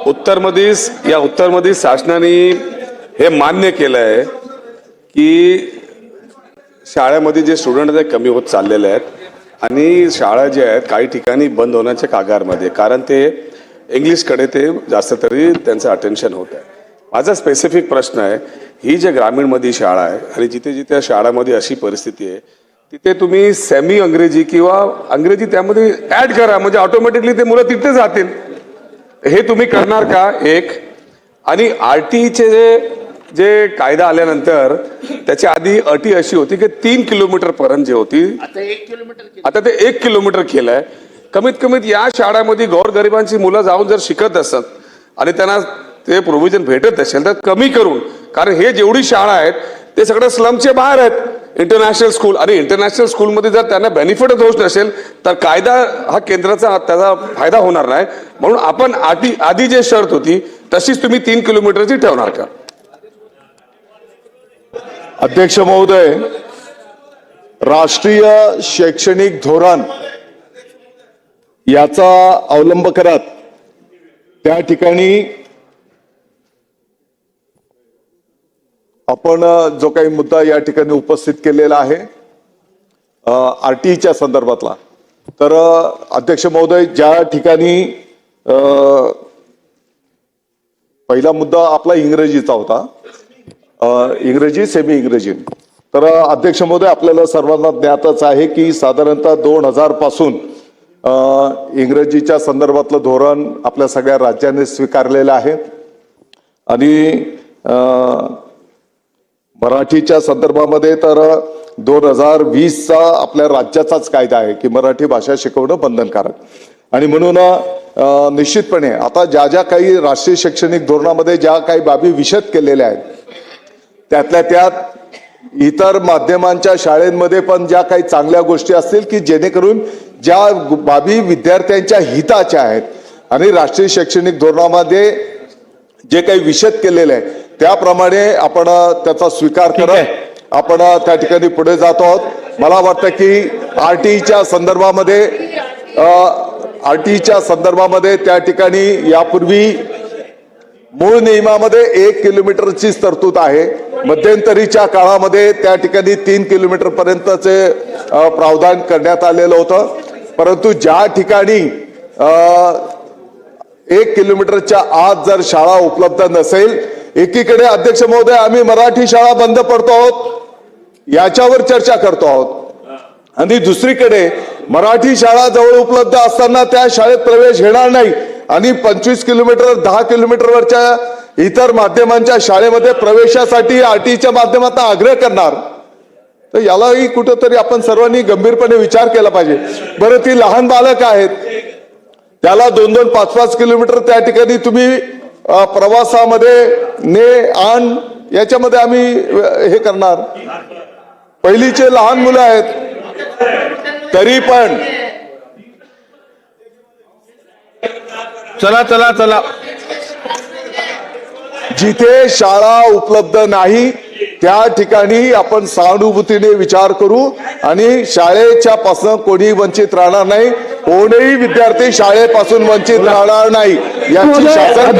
उत्तर मध्य शासनाने हे मान्य केलं आहे की शाळेमध्ये जे स्टुडंट आहेत कमी होत चाललेले आहेत आणि शाळा जे आहेत काही ठिकाणी बंद होण्याच्या कागारमध्ये, कारण ते इंग्लिशकडे ते जास्त तरी त्यांचं अटेन्शन होत आहे. माझा स्पेसिफिक प्रश्न आहे, ही जे ग्रामीणमध्ये शाळा आहे आणि जिथे जिथे शाळामध्ये अशी परिस्थिती आहे तिथे तुम्ही सेमी अंग्रेजी किंवा अंग्रेजी त्यामध्ये ऍड करा, म्हणजे ऑटोमॅटिकली ते मुलं तिथे जातील. हे तुम्ही करणार का? एक. आणि आरटीईचे जे कायदा आल्यानंतर त्याच्या आधी अटी अशी होती की 3 किलोमीटर पर्यंत जे होती आता ते 1 किलोमीटर केलंय. कमीत कमीत या शाळांमध्ये गोरगरिबांची मुलं जाऊन जर शिकत असत आणि त्यांना ते प्रोव्हिजन भेटत असेल तर कमी करून, कारण हे जेवढी शाळा आहेत ते सगळं स्लमचे बाहेर आहेत इंटरनॅशनल स्कूल, आणि इंटरनॅशनल स्कूलमध्ये जर त्यांना बेनिफिटच होत नसेल तर कायदा हा केंद्राचा त्याचा फायदा होणार नाही. म्हणून आपण आधी जे शर्त होती तशीच तुम्ही 3 किलोमीटरची ठेवणार का? अध्यक्ष महोदय, राष्ट्रीय शैक्षणिक धोरण याचा अवलंब करत त्या ठिकाणी आपण जो काही मुद्दा या ठिकाणी उपस्थित केलेला आहे आरटीईच्या संदर्भातला, तर अध्यक्ष महोदय ज्या ठिकाणी पहिला मुद्दा आपला इंग्रजीचा होता, इंग्रजी सेमी इंग्रजी. तर अध्यक्ष महोदय आपल्याला सर्वांना ज्ञातच आहे की साधारणतः 2000 पासून इंग्रजीच्या संदर्भातलं धोरण आपल्या सगळ्या राज्यांनी स्वीकारलेलं आहे आणि मराठीच्या संदर्भामध्ये तर 2020चा आपल्या राज्याचाच कायदा आहे की मराठी भाषा शिकवणं बंधनकारक. आणि म्हणून निश्चितपणे आता ज्या ज्या काही राष्ट्रीय शैक्षणिक धोरणामध्ये ज्या काही बाबी विशद केलेल्या आहेत त्यातल्या त्यात इतर माध्यमांच्या शाळेंमध्ये पण ज्या काही चांगल्या गोष्टी असतील की जेणेकरून ज्या बाबी विद्यार्थ्यांच्या हिताच्या आहेत आणि राष्ट्रीय शैक्षणिक धोरणामध्ये जे काही विशद केलेले आहे त्याप्रमाणे आपण त्याचा स्वीकार करत आपण त्या ठिकाणी पुढे जात आहोत. मला वाटतं की आरटीईच्या संदर्भामध्ये त्या ठिकाणी यापूर्वी मूळ नियमामध्ये 1 किलोमीटरचीच तरतूद आहे. मध्यंतरीच्या काळामध्ये त्या ठिकाणी 3 किलोमीटर पर्यंतचे प्रावधान करण्यात आलेलं होतं. परंतु ज्या ठिकाणी 1 किलोमीटरच्या आत जर शाळा उपलब्ध नसेल, एकीकडे अध्यक्ष महोदय आम्ही मराठी शाळा बंद पडतो आहोत याच्यावर चर्चा करतो आहोत आणि दुसरीकडे मराठी शाळा जवळ उपलब्ध असताना त्या शाळेत प्रवेश घेणार नाही आणि 25 किलोमीटर 10 किलोमीटरवरच्या इतर माध्यमांच्या शाळेमध्ये प्रवेशासाठी आरटीईच्या माध्यमातून आग्रह करणार. तर यालाही कुठेतरी आपण सर्वांनी गंभीरपणे विचार केला पाहिजे. बरं, ती लहान बालक आहेत त्याला 2-2, 5-5 किलोमीटर त्या ठिकाणी तुम्ही प्रवासामध्ये ने आण याच्यामध्ये आम्ही हे करणार. पहिलीचे लहान मुलं आहेत तरी पण चला जिथे शाळा उपलब्ध नाही त्या ठिकाणी आपण सहानुभूतीने विचार करू आणि शाळेच्या पासून कोणी वंचित राहणार नाही, कोणीही विद्यार्थी शाळेपासून वंचित राहणार नाही याची शासन